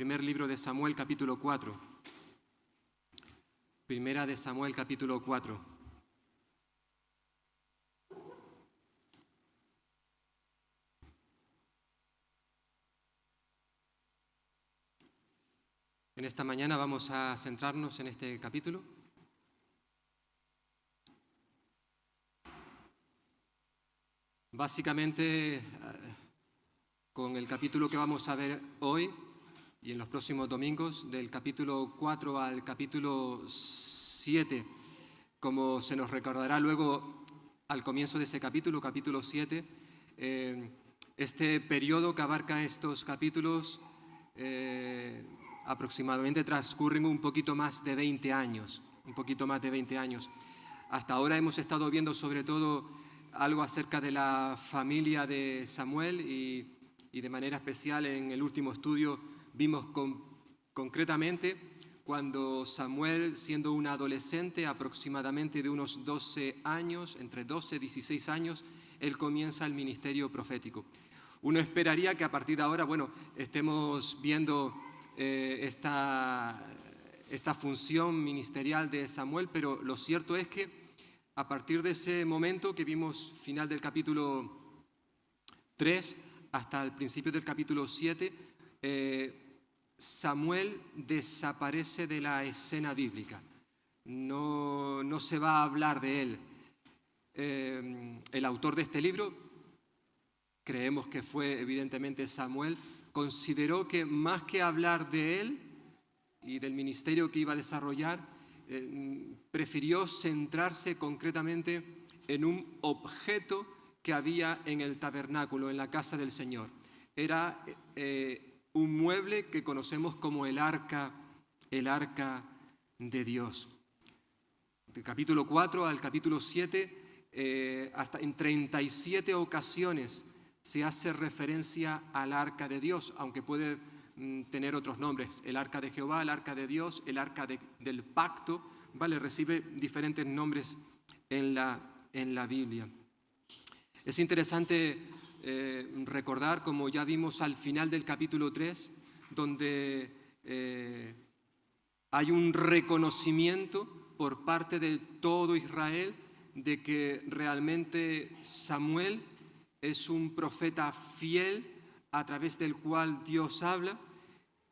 primer libro de Samuel, capítulo 4. Primera de Samuel, capítulo 4. En esta mañana vamos a centrarnos en este capítulo. Básicamente, con el capítulo que vamos a ver hoy y en los próximos domingos, del capítulo 4 al capítulo 7, como se nos recordará luego al comienzo de ese capítulo 7, este periodo que abarca estos capítulos aproximadamente transcurren un poquito más de 20 años, Hasta ahora hemos estado viendo sobre todo algo acerca de la familia de Samuel y de manera especial en el último estudio vimos concretamente cuando Samuel, siendo un adolescente aproximadamente de unos 12 años, entre 12 y 16 años, él comienza el ministerio profético. Uno esperaría que a partir de ahora, estemos viendo esta función ministerial de Samuel, pero lo cierto es que a partir de ese momento que vimos final del capítulo 3 hasta el principio del capítulo 7, Samuel desaparece de la escena bíblica. No se va a hablar de él. El autor de este libro, creemos que fue evidentemente Samuel, consideró que más que hablar de él y del ministerio que iba a desarrollar, prefirió centrarse concretamente en un objeto que había en el tabernáculo, en la casa del Señor. Era un mueble que conocemos como el arca de Dios. Del capítulo 4 al capítulo 7, hasta en 37 ocasiones se hace referencia al arca de Dios, aunque puede tener otros nombres, el arca de Jehová, el arca de Dios, el arca del pacto, recibe diferentes nombres en la Biblia. Es interesante recordar, como ya vimos al final del capítulo 3, donde hay un reconocimiento por parte de todo Israel de que realmente Samuel es un profeta fiel a través del cual Dios habla.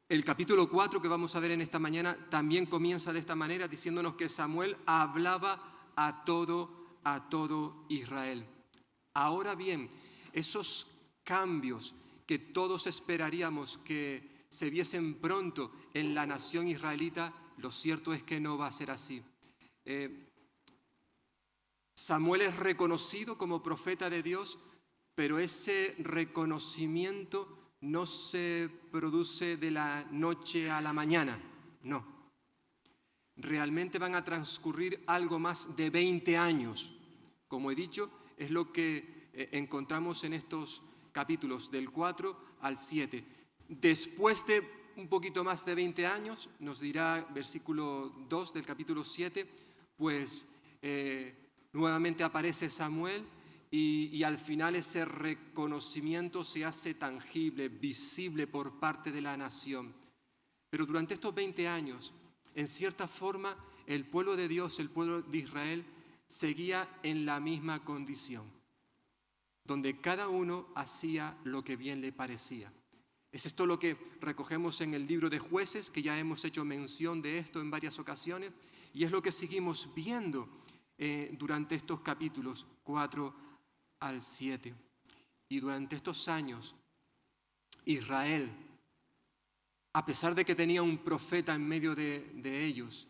El capítulo 4 que vamos a ver en esta mañana también comienza de esta manera, diciéndonos que Samuel hablaba a todo Israel. Ahora bien, esos cambios que todos esperaríamos que se viesen pronto en la nación israelita, lo cierto es que no va a ser así. Samuel es reconocido como profeta de Dios, pero ese reconocimiento no se produce de la noche a la mañana, no. Realmente van a transcurrir algo más de 20 años. Como he dicho, es lo que encontramos en estos capítulos del 4 al 7. Después de un poquito más de 20 años, nos dirá versículo 2 del capítulo 7, pues nuevamente aparece Samuel y al final ese reconocimiento se hace tangible, visible por parte de la nación. Pero durante estos 20 años, en cierta forma, el pueblo de Dios, el pueblo de Israel, seguía en la misma condición, donde cada uno hacía lo que bien le parecía. Es esto lo que recogemos en el libro de Jueces, que ya hemos hecho mención de esto en varias ocasiones, y es lo que seguimos viendo durante estos capítulos 4 al 7. Y durante estos años, Israel, a pesar de que tenía un profeta en medio de ellos,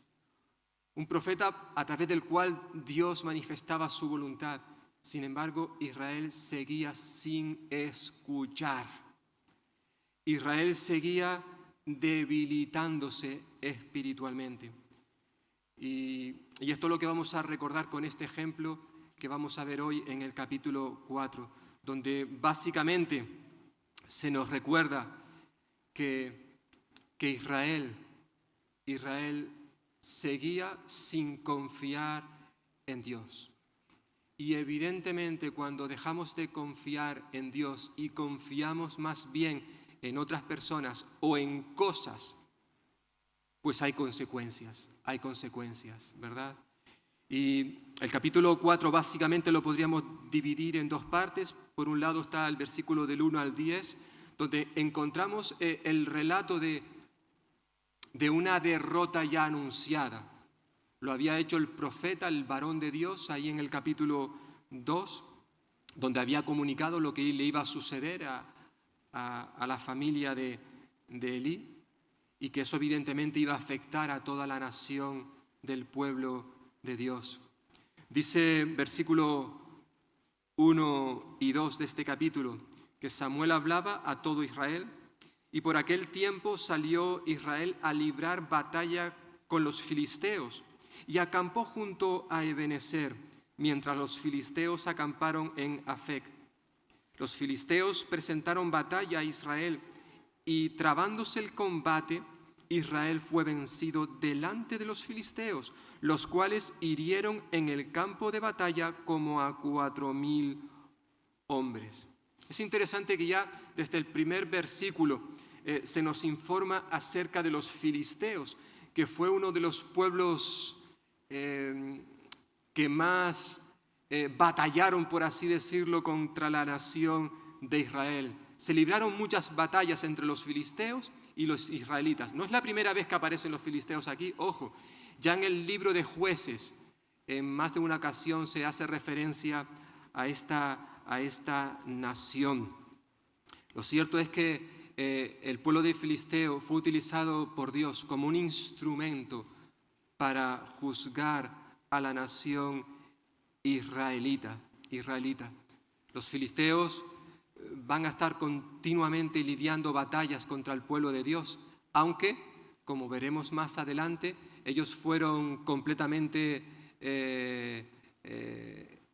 un profeta a través del cual Dios manifestaba su voluntad, sin embargo, Israel seguía sin escuchar. Israel seguía debilitándose espiritualmente. Y esto es lo que vamos a recordar con este ejemplo que vamos a ver hoy en el capítulo 4, donde básicamente se nos recuerda que Israel seguía sin confiar en Dios. Y evidentemente cuando dejamos de confiar en Dios y confiamos más bien en otras personas o en cosas, pues hay consecuencias, ¿verdad? Y el capítulo 4 básicamente lo podríamos dividir en dos partes. Por un lado está el versículo del 1 al 10, donde encontramos el relato de una derrota ya anunciada. Lo había hecho el profeta, el varón de Dios, ahí en el capítulo 2, donde había comunicado lo que le iba a suceder a la familia de Elí, y que eso evidentemente iba a afectar a toda la nación del pueblo de Dios. Dice versículo 1 y 2 de este capítulo que Samuel hablaba a todo Israel, y por aquel tiempo salió Israel a librar batalla con los filisteos y acampó junto a Ebenezer, mientras los filisteos acamparon en Afec. Los filisteos presentaron batalla a Israel y trabándose el combate, Israel fue vencido delante de los filisteos, los cuales hirieron en el campo de batalla como a 4,000 hombres. Es interesante que ya desde el primer versículo se nos informa acerca de los filisteos, que fue uno de los pueblos que más batallaron, por así decirlo, contra la nación de Israel. Se libraron muchas batallas entre los filisteos y los israelitas. No es la primera vez que aparecen los filisteos aquí, ojo, ya en el libro de Jueces, en más de una ocasión se hace referencia a esta nación. Lo cierto es que el pueblo de Filisteo fue utilizado por Dios como un instrumento para juzgar a la nación israelita. Los filisteos van a estar continuamente lidiando batallas contra el pueblo de Dios, aunque, como veremos más adelante, ellos fueron completamente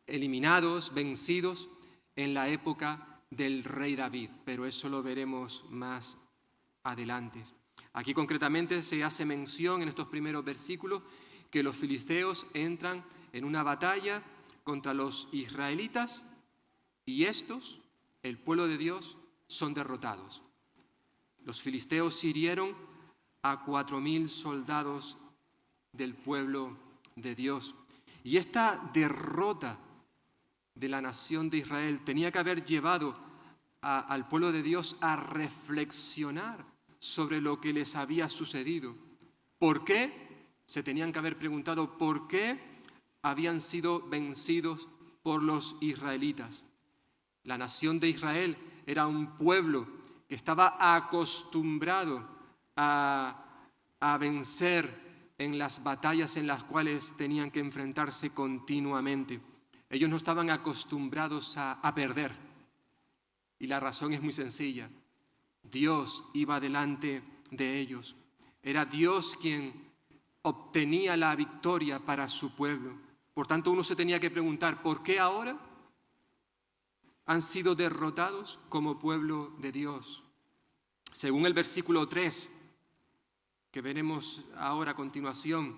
eliminados, vencidos en la época del rey David, pero eso lo veremos más adelante. Aquí concretamente se hace mención en estos primeros versículos que los filisteos entran en una batalla contra los israelitas y estos, el pueblo de Dios, son derrotados. Los filisteos hirieron a 4,000 soldados del pueblo de Dios. Y esta derrota de la nación de Israel tenía que haber llevado al pueblo de Dios a reflexionar sobre lo que les había sucedido. ¿Por qué? Se tenían que haber preguntado por qué habían sido vencidos por los israelitas. La nación de Israel era un pueblo que estaba acostumbrado a vencer en las batallas en las cuales tenían que enfrentarse continuamente. Ellos no estaban acostumbrados a perder. Y la razón es muy sencilla. Dios iba delante de ellos. Era Dios quien obtenía la victoria para su pueblo. Por tanto, uno se tenía que preguntar, ¿por qué ahora han sido derrotados como pueblo de Dios? Según el versículo 3, que veremos ahora a continuación,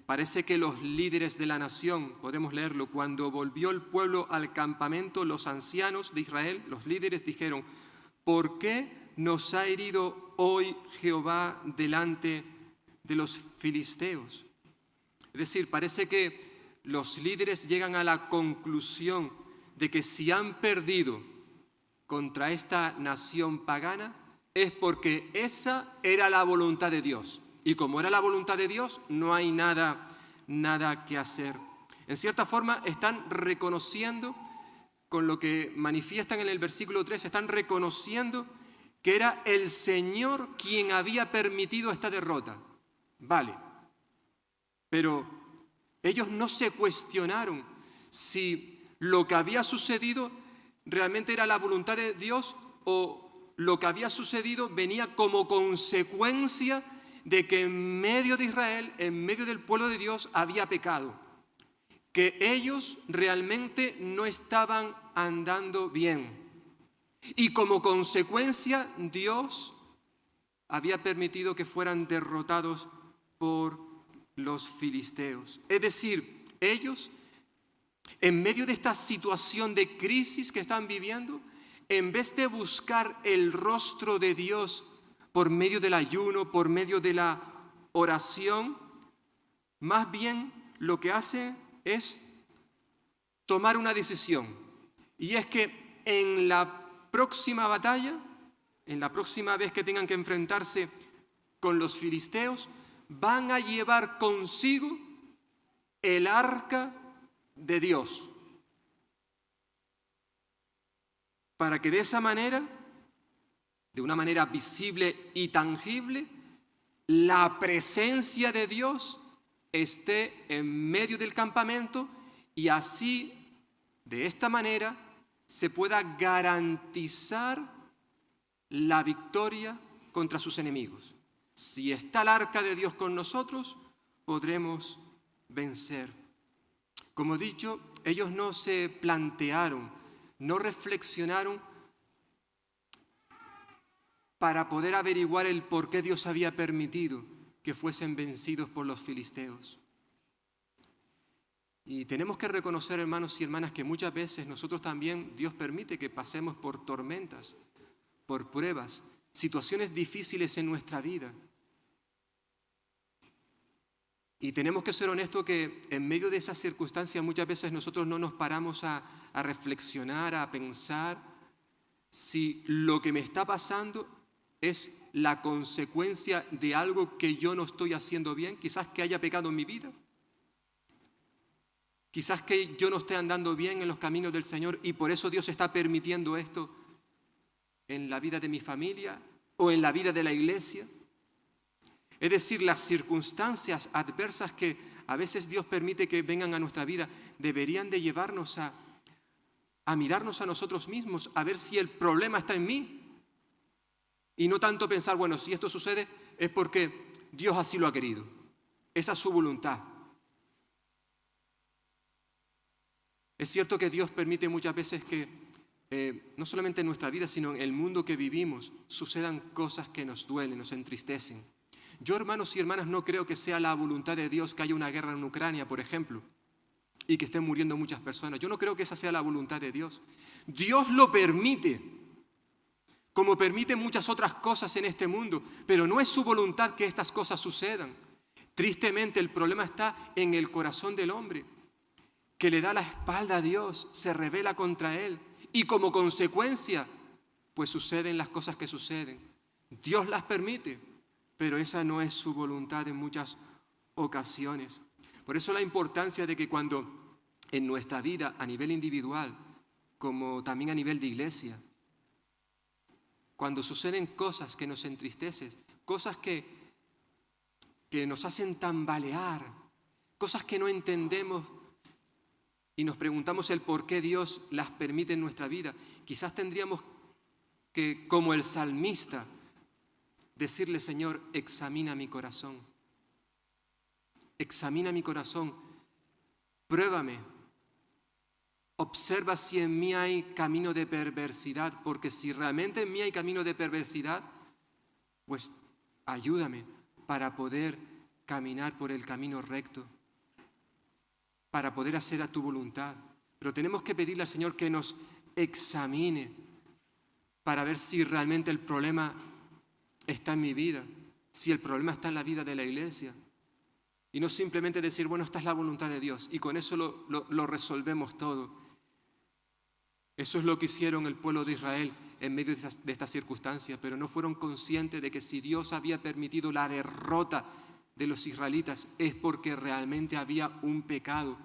parece que los líderes de la nación, podemos leerlo, cuando volvió el pueblo al campamento, los ancianos de Israel, los líderes dijeron, ¿por qué nos ha herido hoy Jehová delante de los filisteos? Es decir, parece que los líderes llegan a la conclusión de que si han perdido contra esta nación pagana es porque esa era la voluntad de Dios. Y como era la voluntad de Dios, no hay nada que hacer. En cierta forma están reconociendo, con lo que manifiestan en el versículo 3, están reconociendo que era el Señor quien había permitido esta derrota. Vale, pero ellos no se cuestionaron si lo que había sucedido realmente era la voluntad de Dios o lo que había sucedido venía como consecuencia de que en medio de Israel, en medio del pueblo de Dios, había pecado. Que ellos realmente no estaban andando bien. Y como consecuencia, Dios había permitido que fueran derrotados por los filisteos. Es decir, ellos, en medio de esta situación de crisis que están viviendo, en vez de buscar el rostro de Dios por medio del ayuno, por medio de la oración, más bien lo que hace es tomar una decisión. Y es que en la próxima batalla, en la próxima vez que tengan que enfrentarse con los filisteos, van a llevar consigo el arca de Dios, para que de esa manera, de una manera visible y tangible, la presencia de Dios esté en medio del campamento y así, de esta manera, se pueda garantizar la victoria contra sus enemigos. Si está el arca de Dios con nosotros, podremos vencer. Como he dicho, ellos no se plantearon, no reflexionaron para poder averiguar el por qué Dios había permitido que fuesen vencidos por los filisteos. Y tenemos que reconocer, hermanos y hermanas, que muchas veces nosotros también, Dios permite que pasemos por tormentas, por pruebas, situaciones difíciles en nuestra vida. Y tenemos que ser honestos que en medio de esas circunstancias muchas veces nosotros no nos paramos a reflexionar, a pensar si lo que me está pasando es la consecuencia de algo que yo no estoy haciendo bien, quizás que haya pecado en mi vida, quizás que yo no esté andando bien en los caminos del Señor y por eso Dios está permitiendo esto en la vida de mi familia o en la vida de la iglesia. Es decir, las circunstancias adversas que a veces Dios permite que vengan a nuestra vida deberían de llevarnos a mirarnos a nosotros mismos, a ver si el problema está en mí. Y no tanto pensar, bueno, si esto sucede es porque Dios así lo ha querido. Esa es su voluntad. Es cierto que Dios permite muchas veces que, no solamente en nuestra vida, sino en el mundo que vivimos, sucedan cosas que nos duelen, nos entristecen. Yo, hermanos y hermanas, no creo que sea la voluntad de Dios que haya una guerra en Ucrania, por ejemplo, y que estén muriendo muchas personas. Yo no creo que esa sea la voluntad de Dios. Dios lo permite, como permite muchas otras cosas en este mundo, pero no es su voluntad que estas cosas sucedan. Tristemente, el problema está en el corazón del hombre, que le da la espalda a Dios, se rebela contra Él, y como consecuencia, pues suceden las cosas que suceden. Dios las permite, pero esa no es su voluntad en muchas ocasiones. Por eso la importancia de que cuando en nuestra vida, a nivel individual, como también a nivel de iglesia, cuando suceden cosas que nos entristecen, cosas que nos hacen tambalear, cosas que no entendemos y nos preguntamos el por qué Dios las permite en nuestra vida, quizás tendríamos que, como el salmista, decirle, Señor, examina mi corazón, pruébame, observa si en mí hay camino de perversidad, porque si realmente en mí hay camino de perversidad, pues ayúdame para poder caminar por el camino recto, para poder hacer a tu voluntad. Pero tenemos que pedirle al Señor que nos examine para ver si realmente el problema está en mi vida, si el problema está en la vida de la iglesia. Y no simplemente decir, bueno, esta es la voluntad de Dios y con eso lo resolvemos todo. Eso es lo que hicieron el pueblo de Israel en medio de estas circunstancias, pero no fueron conscientes de que si Dios había permitido la derrota de los israelitas es porque realmente había un pecado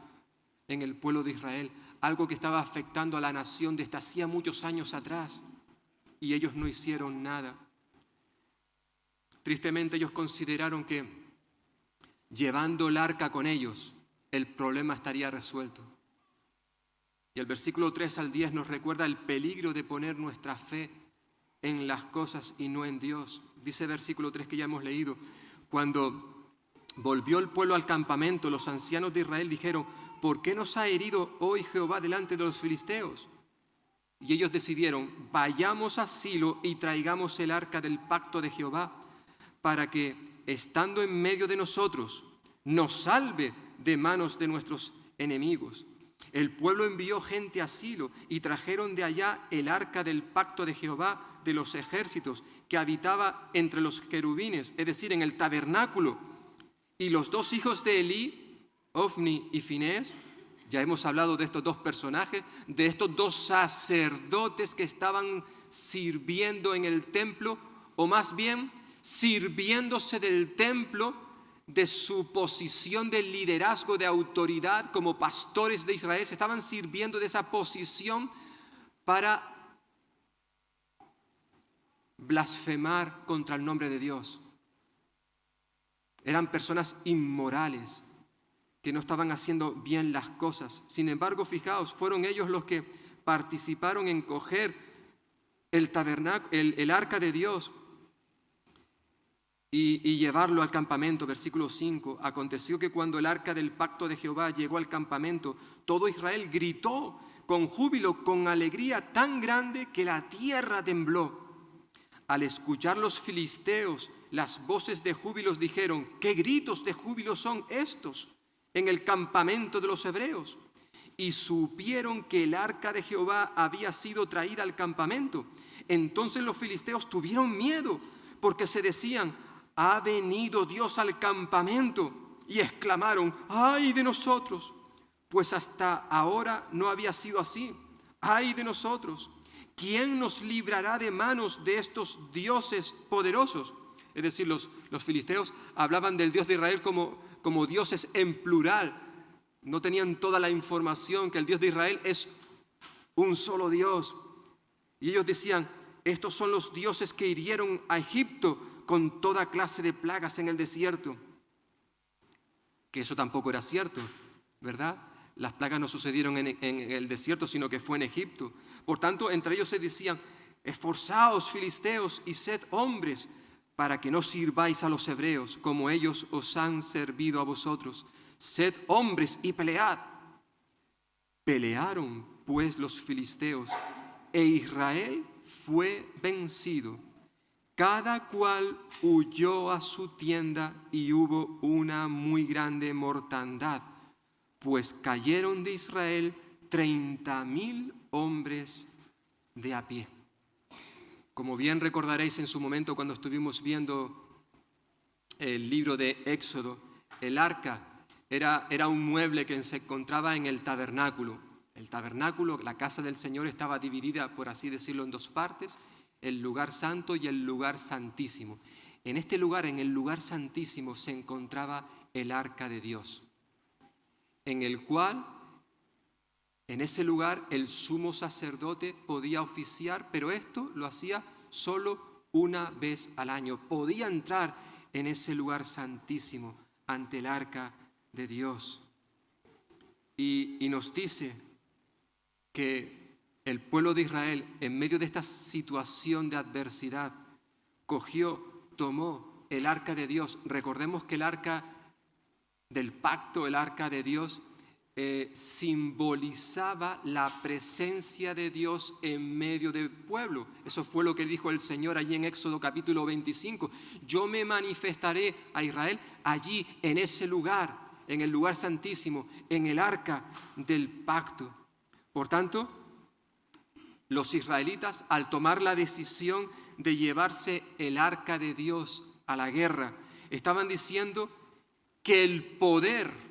en el pueblo de Israel, algo que estaba afectando a la nación desde hacía muchos años atrás y ellos no hicieron nada. Tristemente ellos consideraron que llevando el arca con ellos, el problema estaría resuelto. Y el versículo 3 al 10 nos recuerda el peligro de poner nuestra fe en las cosas y no en Dios. Dice el versículo 3 que ya hemos leído, cuando volvió el pueblo al campamento, los ancianos de Israel dijeron, ¿por qué nos ha herido hoy Jehová delante de los filisteos? Y ellos decidieron, vayamos a Silo y traigamos el arca del pacto de Jehová, para que, estando en medio de nosotros, nos salve de manos de nuestros enemigos. El pueblo envió gente a Silo y trajeron de allá el arca del pacto de Jehová de los ejércitos, que habitaba entre los querubines, es decir, en el tabernáculo. Y los dos hijos de Elí, Ofni y Finés, ya hemos hablado de estos dos personajes, de estos dos sacerdotes que estaban sirviendo en el templo, o más bien sirviéndose del templo, de su posición de liderazgo, de autoridad como pastores de Israel. Se estaban sirviendo de esa posición para blasfemar contra el nombre de Dios. Eran personas inmorales que no estaban haciendo bien las cosas. Sin embargo, fijaos, fueron ellos los que participaron en coger el tabernáculo, el arca de Dios y llevarlo al campamento. Versículo 5. Aconteció que cuando el arca del pacto de Jehová llegó al campamento, todo Israel gritó con júbilo, con alegría tan grande que la tierra tembló. Al escuchar los filisteos las voces de júbilo, dijeron: ¿qué gritos de júbilo son estos en el campamento de los hebreos? Y supieron que el arca de Jehová había sido traída al campamento. Entonces los filisteos tuvieron miedo, porque se decían: ha venido Dios al campamento. Y exclamaron: ¡ay de nosotros! Pues hasta ahora no había sido así. ¡Ay de nosotros! ¿Quién nos librará de manos de estos dioses poderosos? Es decir, los filisteos hablaban del Dios de Israel como dioses en plural. No tenían toda la información que el Dios de Israel es un solo Dios. Y ellos decían: estos son los dioses que hirieron a Egipto con toda clase de plagas en el desierto. Que eso tampoco era cierto, ¿verdad? Las plagas no sucedieron en el desierto, sino que fue en Egipto. Por tanto, entre ellos se decían: esforzaos, filisteos, y sed hombres, para que no sirváis a los hebreos, como ellos os han servido a vosotros. Sed hombres y pelead. Pelearon pues los filisteos, e Israel fue vencido. Cada cual huyó a su tienda, y hubo una muy grande mortandad, pues cayeron de Israel 30,000 hombres de a pie. Como bien recordaréis en su momento cuando estuvimos viendo el libro de Éxodo, el arca era un mueble que se encontraba en el tabernáculo. El tabernáculo, la casa del Señor, estaba dividida, por así decirlo, en dos partes: el lugar santo y el lugar santísimo. En este lugar, en el lugar santísimo, se encontraba el arca de Dios, en el cual, en ese lugar, el sumo sacerdote podía oficiar, pero esto lo hacía solo una vez al año. Podía entrar en ese lugar santísimo ante el arca de Dios. Y nos dice que el pueblo de Israel, en medio de esta situación de adversidad, tomó el arca de Dios. Recordemos que el arca del pacto, el arca de Dios, simbolizaba la presencia de Dios en medio del pueblo. Eso fue lo que dijo el Señor allí en Éxodo capítulo 25. Yo me manifestaré a Israel allí, en ese lugar, en el lugar santísimo, en el arca del pacto. Por tanto, los israelitas, al tomar la decisión de llevarse el arca de Dios a la guerra, estaban diciendo que el poder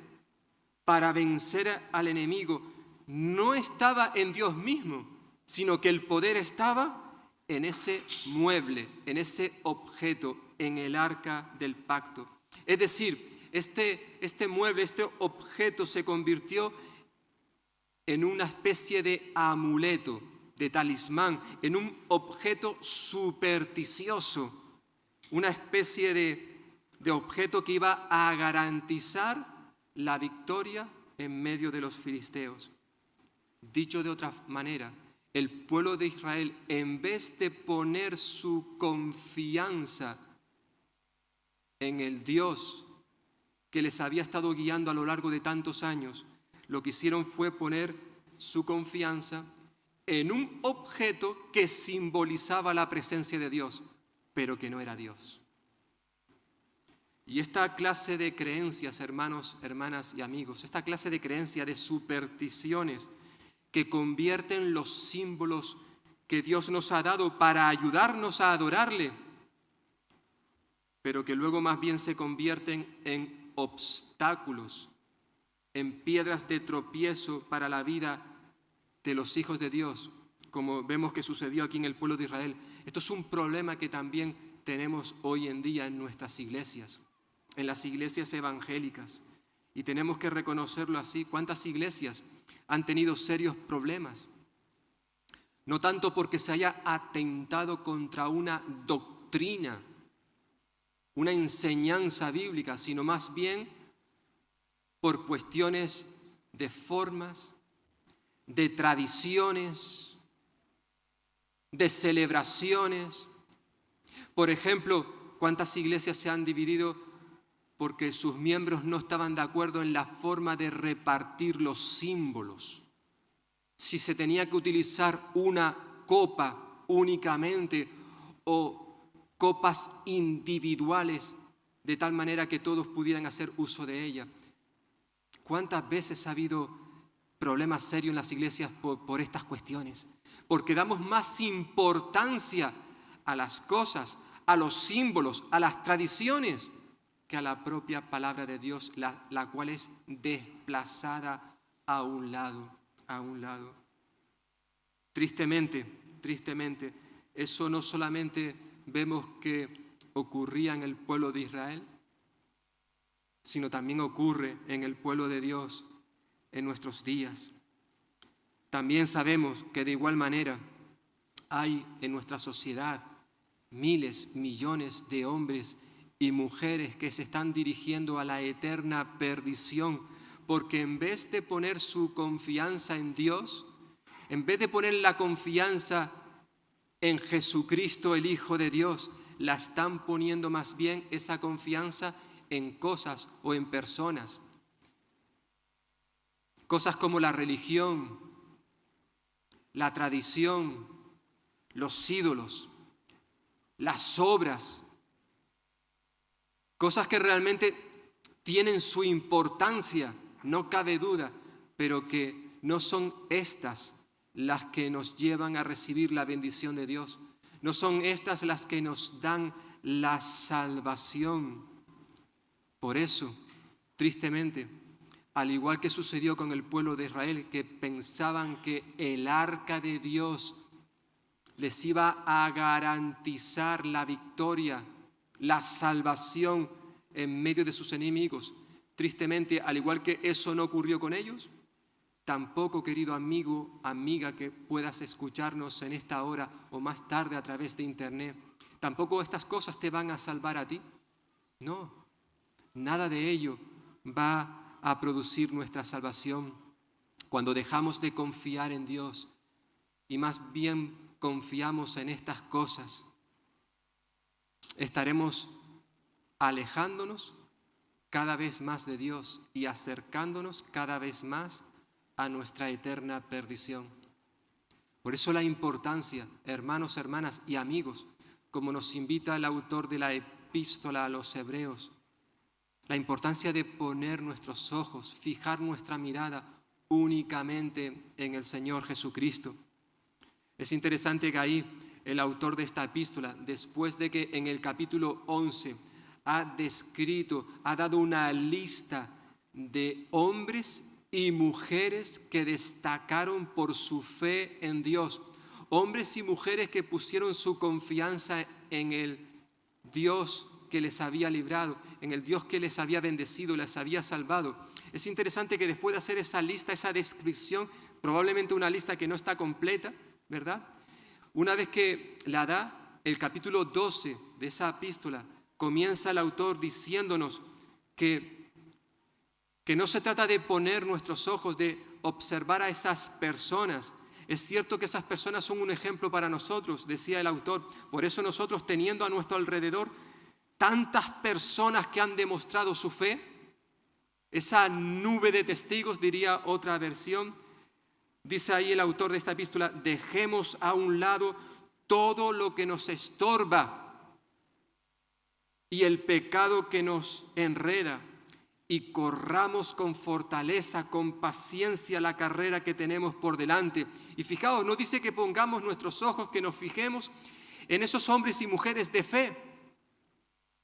para vencer al enemigo no estaba en Dios mismo, sino que el poder estaba en ese mueble, en ese objeto, en el arca del pacto. Es decir, este mueble, este objeto se convirtió en una especie de amuleto, de talismán, en un objeto supersticioso, una especie de objeto que iba a garantizar la victoria en medio de los filisteos. Dicho de otra manera, el pueblo de Israel, en vez de poner su confianza en el Dios que les había estado guiando a lo largo de tantos años, lo que hicieron fue poner su confianza en un objeto que simbolizaba la presencia de Dios, pero que no era Dios. Y esta clase de creencias, hermanos, hermanas y amigos, esta clase de creencias, de supersticiones que convierten los símbolos que Dios nos ha dado para ayudarnos a adorarle, pero que luego más bien se convierten en obstáculos, en piedras de tropiezo para la vida de los hijos de Dios, como vemos que sucedió aquí en el pueblo de Israel. Esto es un problema que también tenemos hoy en día en nuestras iglesias, en las iglesias evangélicas, y tenemos que reconocerlo así. ¿Cuántas iglesias han tenido serios problemas? No tanto porque se haya atentado contra una doctrina, una enseñanza bíblica, sino más bien por cuestiones de formas, de tradiciones, de celebraciones. Por ejemplo, ¿cuántas iglesias se han dividido porque sus miembros no estaban de acuerdo en la forma de repartir los símbolos? Si se tenía que utilizar una copa únicamente o copas individuales de tal manera que todos pudieran hacer uso de ella. ¿Cuántas veces ha habido problemas serios en las iglesias por estas cuestiones? Porque damos más importancia a las cosas, a los símbolos, a las tradiciones, que a la propia palabra de Dios, la cual es desplazada a un lado. Tristemente, eso no solamente vemos que ocurría en el pueblo de Israel, sino también ocurre en el pueblo de Dios en nuestros días. También sabemos que de igual manera hay en nuestra sociedad miles, millones de hombres y mujeres que se están dirigiendo a la eterna perdición, porque en vez de poner su confianza en Dios, en vez de poner la confianza en Jesucristo, el Hijo de Dios, la están poniendo más bien esa confianza en cosas o en personas. Cosas como la religión, la tradición, los ídolos, las obras, cosas que realmente tienen su importancia, no cabe duda, pero que no son estas las que nos llevan a recibir la bendición de Dios. No son estas las que nos dan la salvación. Por eso, tristemente, al igual que sucedió con el pueblo de Israel, que pensaban que el arca de Dios les iba a garantizar la victoria, la salvación en medio de sus enemigos. Tristemente, al igual que eso no ocurrió con ellos, tampoco, querido amigo, amiga, que puedas escucharnos en esta hora o más tarde a través de internet, tampoco estas cosas te van a salvar a ti. No, nada de ello va a producir nuestra salvación cuando dejamos de confiar en Dios y más bien confiamos en estas cosas. Estaremos alejándonos cada vez más de Dios y acercándonos cada vez más a nuestra eterna perdición. Por eso la importancia, hermanos, hermanas y amigos, como nos invita el autor de la epístola a los Hebreos, la importancia de poner nuestros ojos, fijar nuestra mirada únicamente en el Señor Jesucristo. Es interesante que ahí el autor de esta epístola, después de que en el capítulo 11 ha descrito, ha dado una lista de hombres y mujeres que destacaron por su fe en Dios, hombres y mujeres que pusieron su confianza en el Dios que les había librado, en el Dios que les había bendecido, les había salvado. Es interesante que después de hacer esa lista, esa descripción, probablemente una lista que no está completa, ¿verdad? Una vez que la da, el capítulo 12 de esa epístola, comienza el autor diciéndonos que no se trata de poner nuestros ojos, de observar a esas personas. Es cierto que esas personas son un ejemplo para nosotros, decía el autor. Por eso nosotros, teniendo a nuestro alrededor tantas personas que han demostrado su fe, esa nube de testigos, diría otra versión, dice ahí el autor de esta epístola, dejemos a un lado todo lo que nos estorba y el pecado que nos enreda, y corramos con fortaleza, con paciencia la carrera que tenemos por delante. Y fijaos, no dice que pongamos nuestros ojos, que nos fijemos en esos hombres y mujeres de fe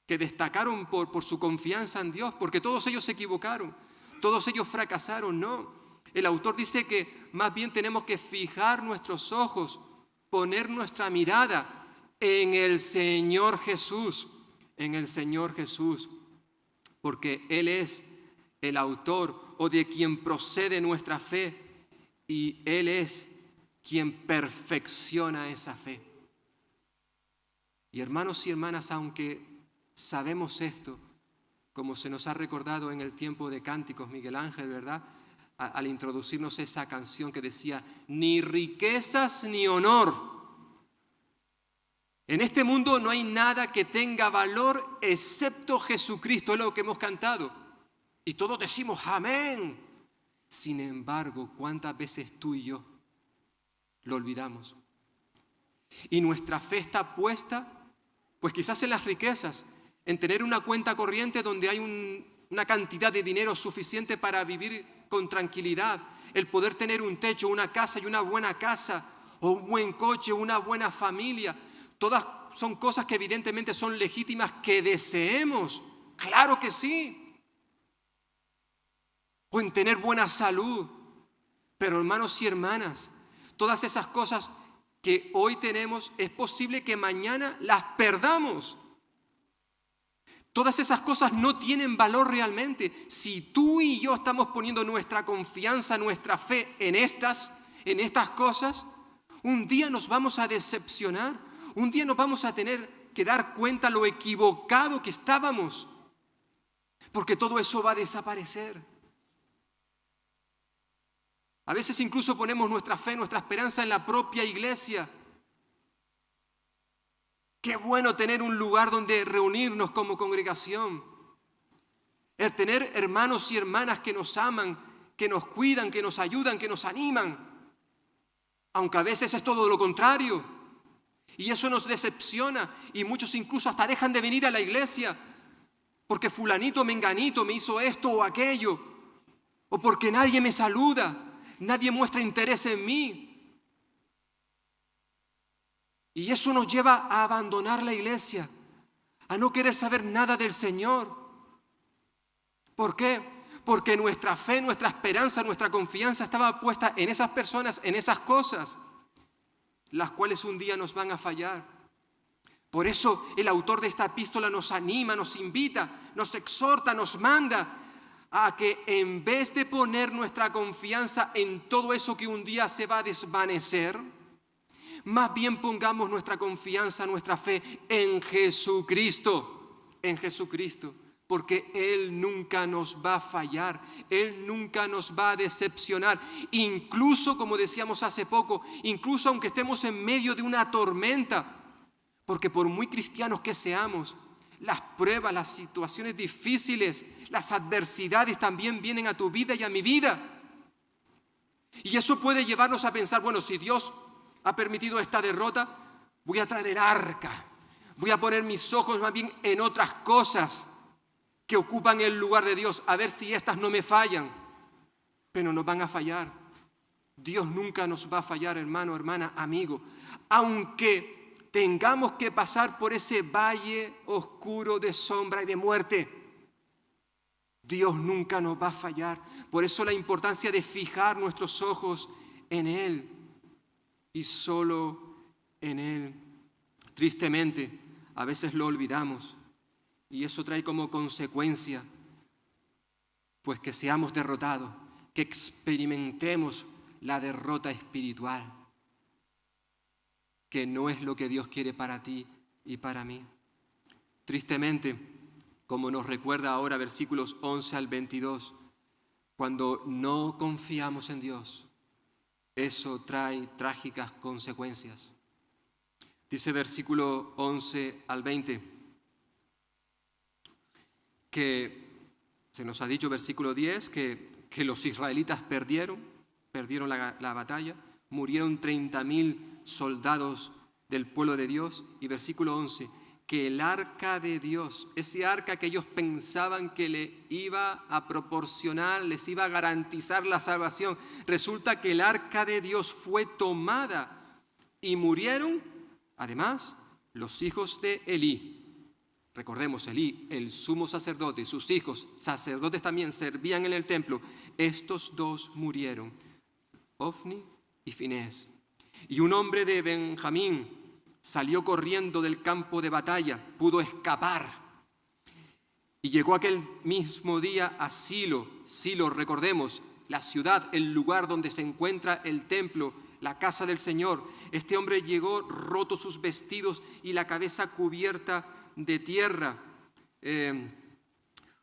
que destacaron por su confianza en Dios, porque todos ellos se equivocaron, todos ellos fracasaron. No, el autor dice que más bien tenemos que fijar nuestros ojos, poner nuestra mirada en el Señor Jesús, en el Señor Jesús, porque Él es el autor o de quien procede nuestra fe, y Él es quien perfecciona esa fe. Y hermanos y hermanas, aunque sabemos esto, como se nos ha recordado en el tiempo de cánticos, Miguel Ángel, ¿verdad?, al introducirnos esa canción que decía, ni riquezas ni honor. En este mundo no hay nada que tenga valor excepto Jesucristo, es lo que hemos cantado. Y todos decimos amén. Sin embargo, ¿cuántas veces tú y yo lo olvidamos? Y nuestra fe está puesta, pues quizás en las riquezas, en tener una cuenta corriente donde hay una cantidad de dinero suficiente para vivir con tranquilidad, el poder tener un techo, una casa y una buena casa, o un buen coche, una buena familia. Todas son cosas que evidentemente son legítimas, que deseemos, claro que sí. O en tener buena salud. Pero hermanos y hermanas, todas esas cosas que hoy tenemos, es posible que mañana las perdamos. Todas esas cosas no tienen valor realmente. Si tú y yo estamos poniendo nuestra confianza, nuestra fe en estas cosas, un día nos vamos a decepcionar. Un día nos vamos a tener que dar cuenta lo equivocado que estábamos, porque todo eso va a desaparecer. A veces incluso ponemos nuestra fe, nuestra esperanza en la propia iglesia. Qué bueno tener un lugar donde reunirnos como congregación. El tener hermanos y hermanas que nos aman, que nos cuidan, que nos ayudan, que nos animan. Aunque a veces es todo lo contrario. Y eso nos decepciona, y muchos incluso hasta dejan de venir a la iglesia porque fulanito, menganito me hizo esto o aquello, o porque nadie me saluda, nadie muestra interés en mí. Y eso nos lleva a abandonar la iglesia, a no querer saber nada del Señor. ¿Por qué? Porque nuestra fe, nuestra esperanza, nuestra confianza estaba puesta en esas personas, en esas cosas, las cuales un día nos van a fallar. Por eso el autor de esta epístola nos anima, nos invita, nos exhorta, nos manda a que en vez de poner nuestra confianza en todo eso que un día se va a desvanecer, más bien pongamos nuestra confianza, nuestra fe en Jesucristo, porque Él nunca nos va a fallar, Él nunca nos va a decepcionar. Incluso, como decíamos hace poco, incluso aunque estemos en medio de una tormenta, porque por muy cristianos que seamos, las pruebas, las situaciones difíciles, las adversidades también vienen a tu vida y a mi vida. Y eso puede llevarnos a pensar, bueno, si Dios ha permitido esta derrota, voy a traer el arca, voy a poner mis ojos más bien en otras cosas que ocupan el lugar de Dios, a ver si estas no me fallan. Pero nos van a fallar. Dios nunca nos va a fallar, hermano, hermana, amigo. Aunque tengamos que pasar por ese valle oscuro de sombra y de muerte, Dios nunca nos va a fallar. Por eso la importancia de fijar nuestros ojos en Él y solo en Él. Tristemente, a veces lo olvidamos. Y eso trae como consecuencia, pues que seamos derrotados, que experimentemos la derrota espiritual, que no es lo que Dios quiere para ti y para mí. Tristemente, como nos recuerda ahora versículos 11 al 22, cuando no confiamos en Dios, eso trae trágicas consecuencias. Dice versículo 11 al 20, que se nos ha dicho, versículo 10, que los israelitas perdieron la batalla, murieron 30,000 soldados del pueblo de Dios, y versículo 11, que el arca de Dios, ese arca que ellos pensaban que le iba a proporcionar, les iba a garantizar la salvación, resulta que el arca de Dios fue tomada y murieron, además, los hijos de Elí. Recordemos, Elí, el sumo sacerdote, sus hijos, sacerdotes también, servían en el templo. Estos dos murieron, Ofni y Finés. Y un hombre de Benjamín salió corriendo del campo de batalla, pudo escapar. Y llegó aquel mismo día a Silo. Silo, recordemos, la ciudad, el lugar donde se encuentra el templo, la casa del Señor. Este hombre llegó roto sus vestidos y la cabeza cubierta de tierra,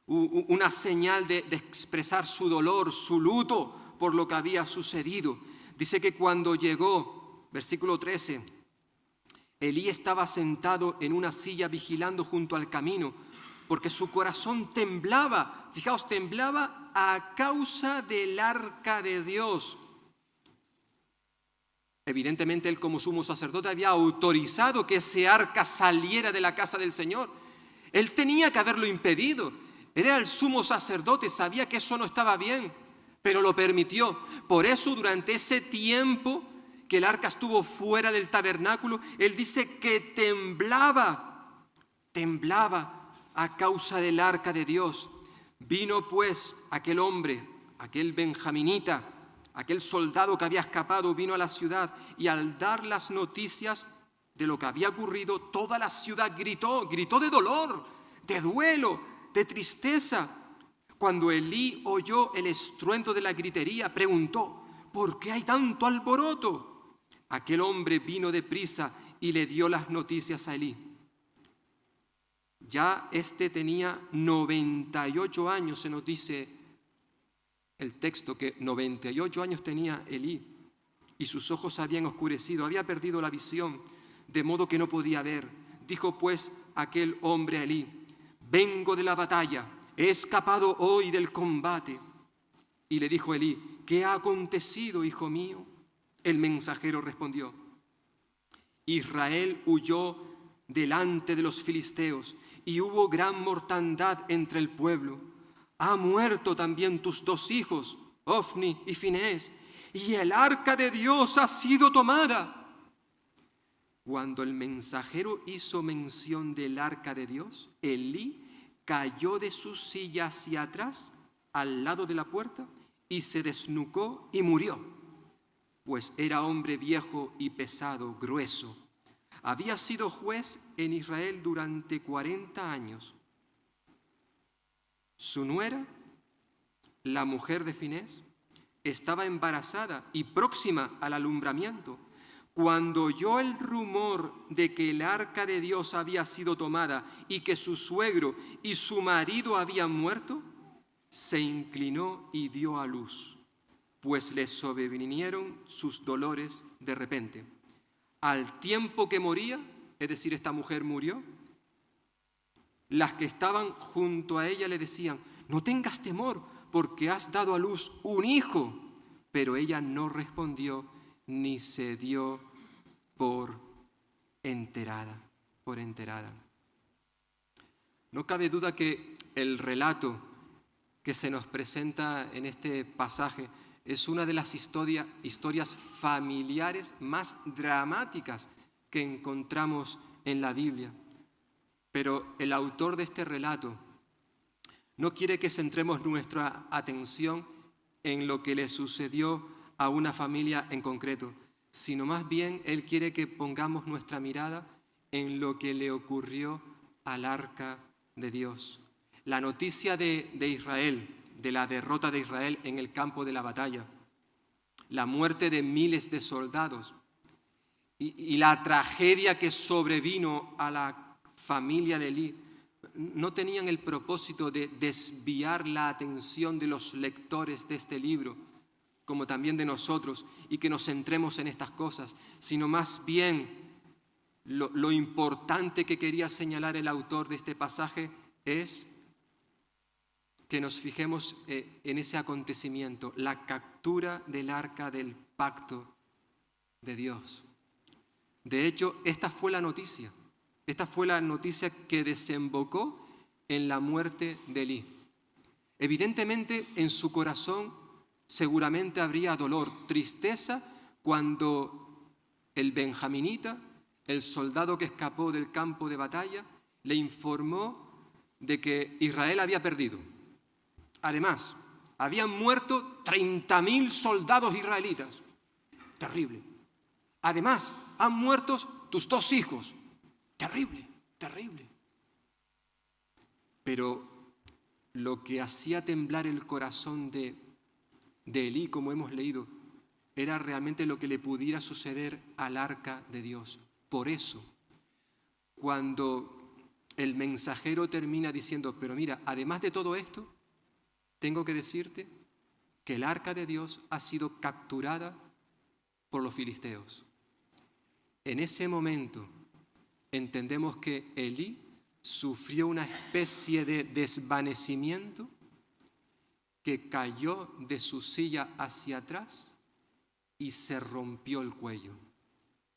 una señal de expresar su dolor, su luto por lo que había sucedido. Dice que cuando llegó, versículo 13, Elí estaba sentado en una silla vigilando junto al camino, porque su corazón temblaba, fijaos, temblaba a causa del arca de Dios. Evidentemente él como sumo sacerdote había autorizado que ese arca saliera de la casa del Señor. Él tenía que haberlo impedido. Era el sumo sacerdote, sabía que eso no estaba bien, pero lo permitió. Por eso durante ese tiempo que el arca estuvo fuera del tabernáculo, él dice que temblaba a causa del arca de Dios. Vino pues aquel hombre, aquel benjaminita, aquel soldado que había escapado, vino a la ciudad y al dar las noticias de lo que había ocurrido, toda la ciudad gritó de dolor, de duelo, de tristeza. Cuando Elí oyó el estruendo de la gritería, preguntó: ¿por qué hay tanto alboroto? Aquel hombre vino deprisa y le dio las noticias a Elí. Ya este tenía 98 años, se nos dice el texto que 98 años tenía Elí y sus ojos habían oscurecido, había perdido la visión, de modo que no podía ver. Dijo pues aquel hombre a Elí: vengo de la batalla, he escapado hoy del combate. Y le dijo Elí: ¿qué ha acontecido, hijo mío? El mensajero respondió: Israel huyó delante de los filisteos y hubo gran mortandad entre el pueblo. Ha muerto también tus dos hijos, Ofni y Finés, y el arca de Dios ha sido tomada. Cuando el mensajero hizo mención del arca de Dios, Elí cayó de su silla hacia atrás, al lado de la puerta, y se desnucó y murió, pues era hombre viejo y pesado, grueso. Había sido juez en Israel durante 40 años. Su nuera, la mujer de Finés, estaba embarazada y próxima al alumbramiento. Cuando oyó el rumor de que el arca de Dios había sido tomada y que su suegro y su marido habían muerto, se inclinó y dio a luz, pues le sobrevinieron sus dolores de repente. Al tiempo que moría, es decir, esta mujer murió, las que estaban junto a ella le decían: no tengas temor, porque has dado a luz un hijo. Pero ella no respondió ni se dio por enterada. No cabe duda que el relato que se nos presenta en este pasaje es una de las historias familiares más dramáticas que encontramos en la Biblia. Pero el autor de este relato no quiere que centremos nuestra atención en lo que le sucedió a una familia en concreto, sino más bien él quiere que pongamos nuestra mirada en lo que le ocurrió al arca de Dios. La noticia de Israel, de la derrota de Israel en el campo de la batalla, la muerte de miles de soldados y la tragedia que sobrevino a la familia de Elí, no tenían el propósito de desviar la atención de los lectores de este libro, como también de nosotros, y que nos centremos en estas cosas, sino más bien lo importante que quería señalar el autor de este pasaje es que nos fijemos en ese acontecimiento, la captura del arca del pacto de Dios. De hecho, esta fue la noticia. Esta fue la noticia que desembocó en la muerte de Elí. Evidentemente, en su corazón seguramente habría dolor, tristeza, cuando el benjaminita, el soldado que escapó del campo de batalla, le informó de que Israel había perdido. Además, habían muerto 30.000 soldados israelitas. Terrible. Además, han muerto tus 2 hijos. Terrible, terrible. Pero lo que hacía temblar el corazón de Elí, como hemos leído, era realmente lo que le pudiera suceder al arca de Dios. Por eso, cuando el mensajero termina diciendo, pero mira, además de todo esto, tengo que decirte que el arca de Dios ha sido capturada por los filisteos. En ese momento entendemos que Elí sufrió una especie de desvanecimiento, que cayó de su silla hacia atrás y se rompió el cuello.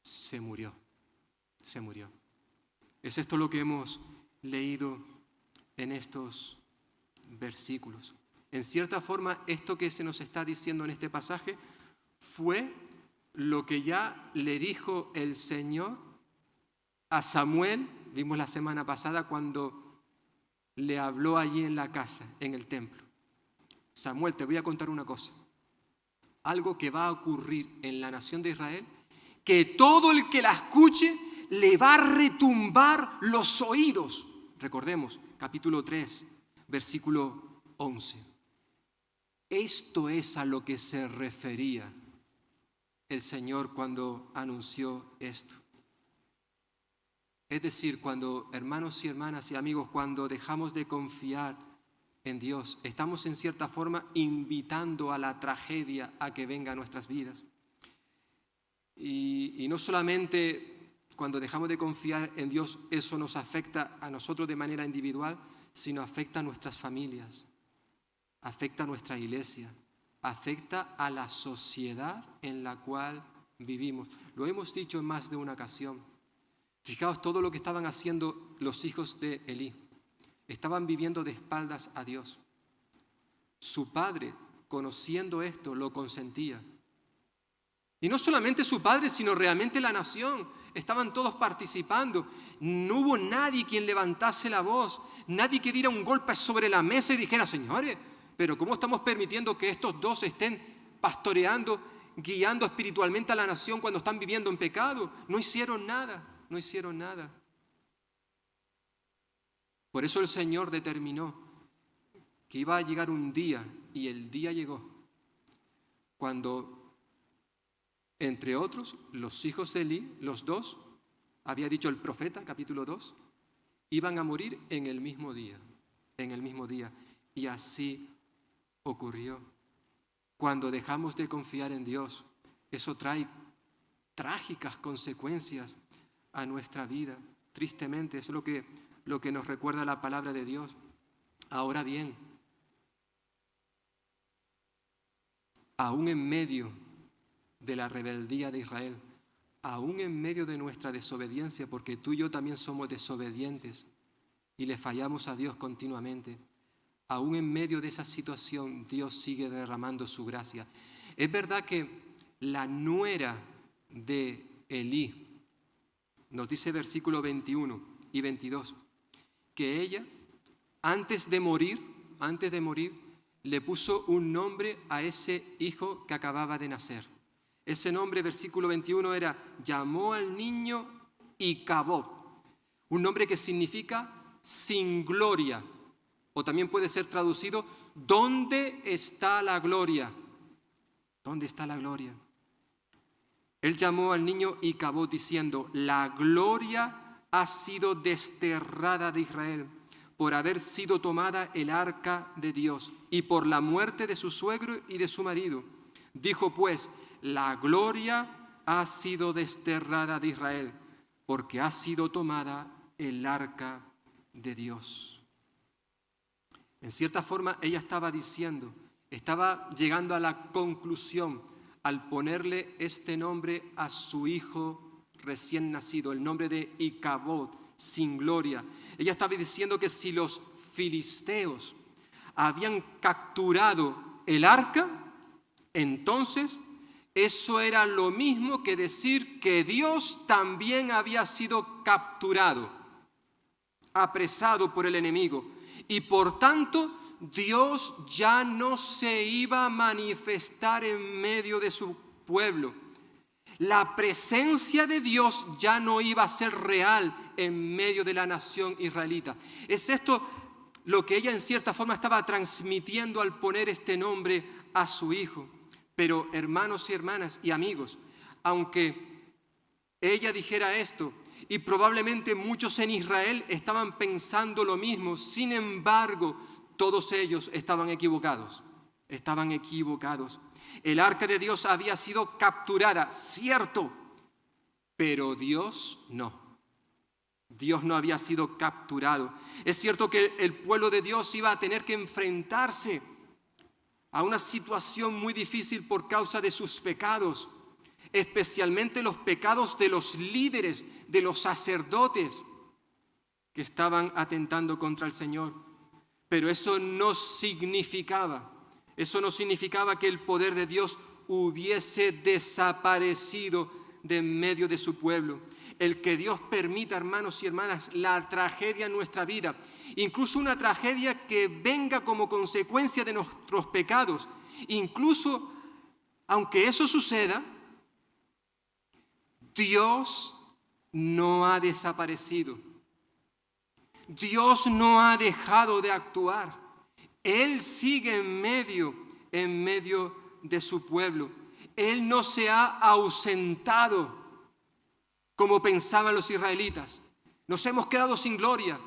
Se murió. Es esto lo que hemos leído en estos versículos. En cierta forma, esto que se nos está diciendo en este pasaje fue lo que ya le dijo el Señor a Samuel, vimos la semana pasada cuando le habló allí en la casa, en el templo. Samuel, te voy a contar una cosa, algo que va a ocurrir en la nación de Israel, que todo el que la escuche le va a retumbar los oídos. Recordemos, capítulo 3, versículo 11. Esto es a lo que se refería el Señor cuando anunció esto. Es decir, cuando, hermanos y hermanas y amigos, cuando dejamos de confiar en Dios, estamos en cierta forma invitando a la tragedia a que venga a nuestras vidas. Y no solamente cuando dejamos de confiar en Dios, eso nos afecta a nosotros de manera individual, sino afecta a nuestras familias, afecta a nuestra iglesia, afecta a la sociedad en la cual vivimos. Lo hemos dicho en más de una ocasión. Fijaos todo lo que estaban haciendo los hijos de Elí. Estaban viviendo de espaldas a Dios. Su padre, conociendo esto, lo consentía. Y no solamente su padre, sino realmente la nación. Estaban todos participando. No hubo nadie quien levantase la voz, nadie que diera un golpe sobre la mesa y dijera, señores, pero ¿cómo estamos permitiendo que estos dos estén pastoreando, guiando espiritualmente a la nación cuando están viviendo en pecado? No hicieron nada. Por eso el Señor determinó que iba a llegar un día, y el día llegó, cuando, entre otros, los hijos de Elí, los 2, había dicho el profeta, capítulo 2, iban a morir en el mismo día. Y así ocurrió. Cuando dejamos de confiar en Dios, eso trae trágicas consecuencias a nuestra vida. Tristemente, eso es lo que nos recuerda la palabra de Dios. Ahora bien, aún en medio de la rebeldía de Israel, aún en medio de nuestra desobediencia, porque tú y yo también somos desobedientes y le fallamos a Dios continuamente, aún en medio de esa situación, Dios sigue derramando su gracia. Es verdad que la nuera de Elí, nos dice versículo 21 y 22, que ella, antes de morir, le puso un nombre a ese hijo que acababa de nacer. Ese nombre, versículo 21, llamó al niño Icabod, un nombre que significa sin gloria, o también puede ser traducido, ¿dónde está la gloria? ¿Dónde está la gloria? Él llamó al niño Icabod diciendo, la gloria ha sido desterrada de Israel por haber sido tomada el arca de Dios y por la muerte de su suegro y de su marido. Dijo pues, la gloria ha sido desterrada de Israel porque ha sido tomada el arca de Dios. En cierta forma, ella estaba diciendo, estaba llegando a la conclusión al ponerle este nombre a su hijo recién nacido, el nombre de Icabod, sin gloria. Ella estaba diciendo que si los filisteos habían capturado el arca, entonces eso era lo mismo que decir que Dios también había sido capturado, apresado por el enemigo. Y por tanto, Dios ya no se iba a manifestar en medio de su pueblo. La presencia de Dios ya no iba a ser real en medio de la nación israelita. Es esto lo que ella en cierta forma estaba transmitiendo al poner este nombre a su hijo. Pero hermanos y hermanas y amigos, aunque ella dijera esto, y probablemente muchos en Israel estaban pensando lo mismo, sin embargo, todos ellos estaban equivocados. Estaban equivocados. El arca de Dios había sido capturada, cierto, pero Dios no. Dios no había sido capturado. Es cierto que el pueblo de Dios iba a tener que enfrentarse a una situación muy difícil por causa de sus pecados, especialmente los pecados de los líderes, de los sacerdotes que estaban atentando contra el Señor. Pero eso no significaba que el poder de Dios hubiese desaparecido de en medio de su pueblo. El que Dios permita, hermanos y hermanas, la tragedia en nuestra vida, incluso una tragedia que venga como consecuencia de nuestros pecados, incluso aunque eso suceda, Dios no ha desaparecido. Dios no ha dejado de actuar. Él sigue en medio de su pueblo. Él no se ha ausentado como pensaban los israelitas. Nos hemos quedado sin gloria.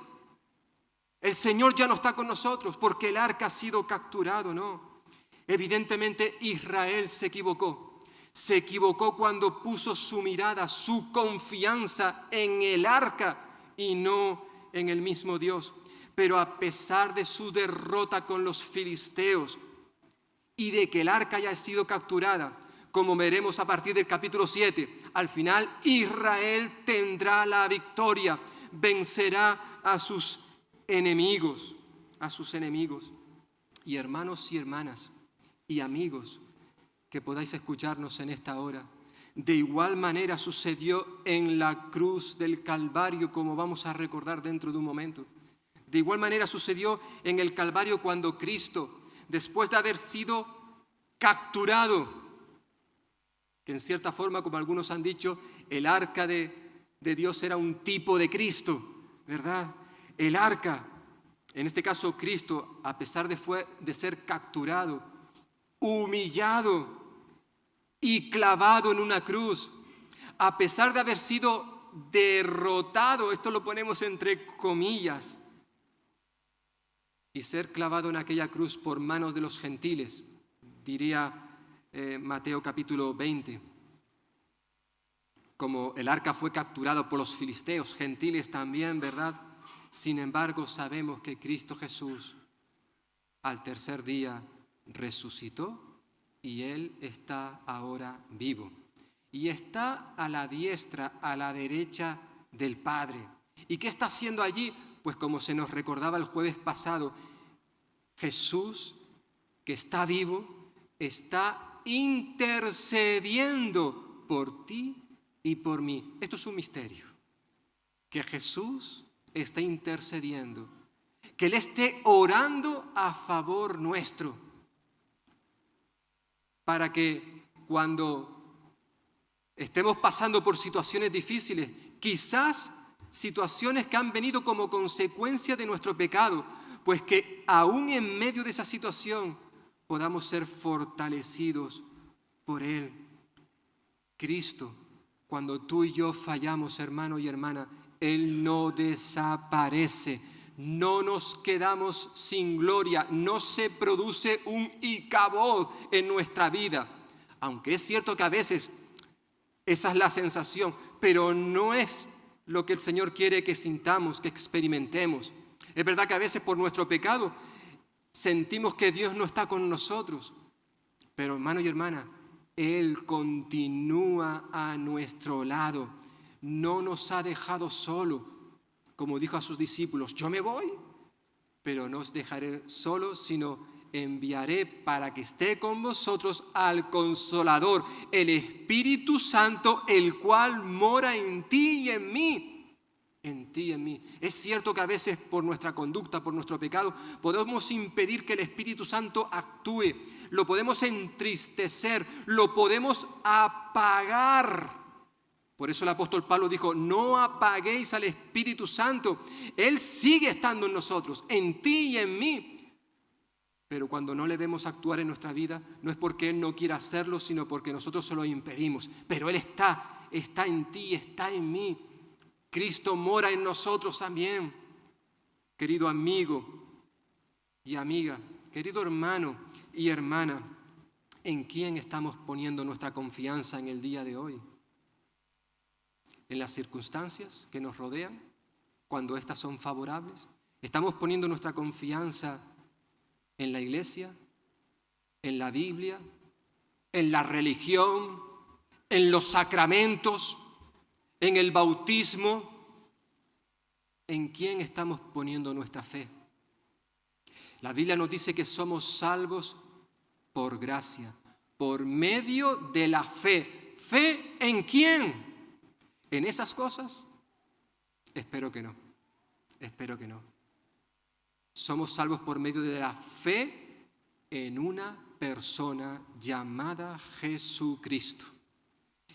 El Señor ya no está con nosotros porque el arca ha sido capturado, no. Evidentemente Israel se equivocó. Se equivocó cuando puso su mirada, su confianza en el arca y no en el mismo Dios. Pero a pesar de su derrota con los filisteos y de que el arca haya sido capturada, como veremos a partir del capítulo 7, al final Israel tendrá la victoria, vencerá a sus enemigos, Y hermanos y hermanas y amigos que podáis escucharnos en esta hora, de igual manera sucedió en la cruz del Calvario, como vamos a recordar dentro de un momento. De igual manera sucedió en el Calvario cuando Cristo, después de haber sido capturado, que en cierta forma, como algunos han dicho, el arca de Dios era un tipo de Cristo, ¿verdad? El arca, en este caso Cristo, a pesar de ser capturado, humillado y clavado en una cruz, a pesar de haber sido derrotado, esto lo ponemos entre comillas, y ser clavado en aquella cruz por manos de los gentiles, diría Mateo capítulo 20. Como el arca fue capturado por los filisteos, gentiles también, ¿verdad? Sin embargo, sabemos que Cristo Jesús al tercer día resucitó y Él está ahora vivo. Y está a la diestra, a la derecha del Padre. ¿Y qué está haciendo allí? Pues como se nos recordaba el jueves pasado, Jesús, que está vivo, está intercediendo por ti y por mí. Esto es un misterio. Que Jesús está intercediendo, que Él esté orando a favor nuestro, para que cuando estemos pasando por situaciones difíciles, quizás situaciones que han venido como consecuencia de nuestro pecado, pues que aún en medio de esa situación podamos ser fortalecidos por Él. Cristo, cuando tú y yo fallamos, hermano y hermana, Él no desaparece, no nos quedamos sin gloria, no se produce un Icabod en nuestra vida. Aunque es cierto que a veces esa es la sensación, pero no es lo que el Señor quiere que sintamos, que experimentemos. Es verdad que a veces por nuestro pecado sentimos que Dios no está con nosotros, pero hermano y hermana, Él continúa a nuestro lado, no nos ha dejado solo. como dijo a sus discípulos, yo me voy, pero no os dejaré solos, sino enviaré para que esté con vosotros al Consolador, el Espíritu Santo, el cual mora en ti y en mí. En ti y en mí. Es cierto que a veces por nuestra conducta, por nuestro pecado, podemos impedir que el Espíritu Santo actúe, lo podemos entristecer, lo podemos apagar. Por eso el apóstol Pablo dijo, no apaguéis al Espíritu Santo. Él sigue estando en nosotros, en ti y en mí. Pero cuando no le vemos actuar en nuestra vida, no es porque Él no quiera hacerlo, sino porque nosotros se lo impedimos. Pero Él está en ti, está en mí. Cristo mora en nosotros también. Querido amigo y amiga, querido hermano y hermana, ¿en quién estamos poniendo nuestra confianza en el día de hoy? ¿En las circunstancias que nos rodean, cuando éstas son favorables? ¿Estamos poniendo nuestra confianza en la iglesia, en la Biblia, en la religión, en los sacramentos, en el bautismo? ¿En quién estamos poniendo nuestra fe? La Biblia nos dice que somos salvos por gracia, por medio de la fe. ¿Fe en quién? ¿En esas cosas? Espero que no. Espero que no. Somos salvos por medio de la fe en una persona llamada Jesucristo.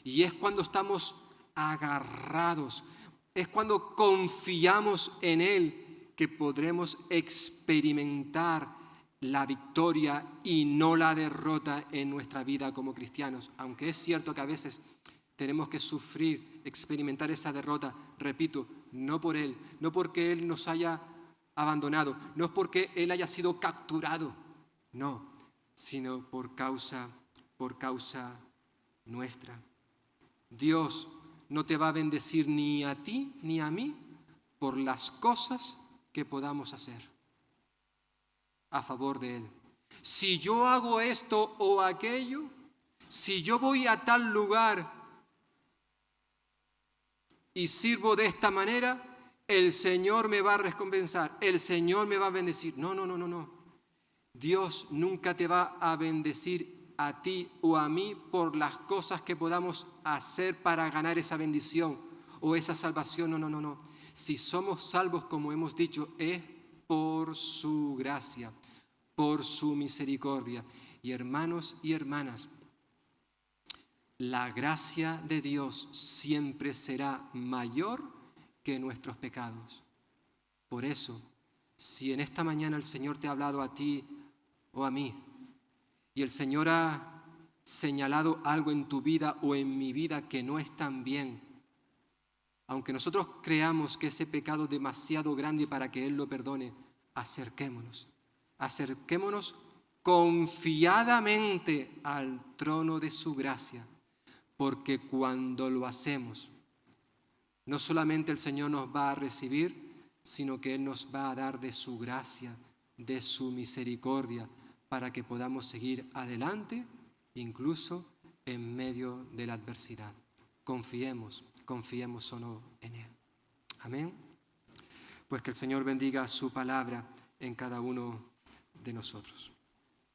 Y es cuando estamos agarrados, es cuando confiamos en Él que podremos experimentar la victoria y no la derrota en nuestra vida como cristianos. Aunque es cierto que a veces tenemos que sufrir, experimentar esa derrota, repito, no por Él, no porque Él nos haya abandonado, no es porque Él haya sido capturado, no, sino por causa nuestra. Dios no te va a bendecir ni a ti ni a mí por las cosas que podamos hacer a favor de Él. Si yo hago esto o aquello, si yo voy a tal lugar y sirvo de esta manera, el Señor me va a recompensar, el Señor me va a bendecir. No. Dios nunca te va a bendecir a ti o a mí por las cosas que podamos hacer para ganar esa bendición o esa salvación. No. Si somos salvos, como hemos dicho, es por su gracia, por su misericordia. Y hermanos y hermanas, la gracia de Dios siempre será mayor que nuestros pecados. Por eso, si en esta mañana el Señor te ha hablado a ti o a mí, y el Señor ha señalado algo en tu vida o en mi vida que no es tan bien, aunque nosotros creamos que ese pecado es demasiado grande para que Él lo perdone, acerquémonos confiadamente al trono de su gracia, porque cuando lo hacemos, no solamente el Señor nos va a recibir, sino que Él nos va a dar de su gracia, de su misericordia, para que podamos seguir adelante, incluso en medio de la adversidad. Confiemos solo en Él. Amén. Pues que el Señor bendiga su palabra en cada uno de nosotros.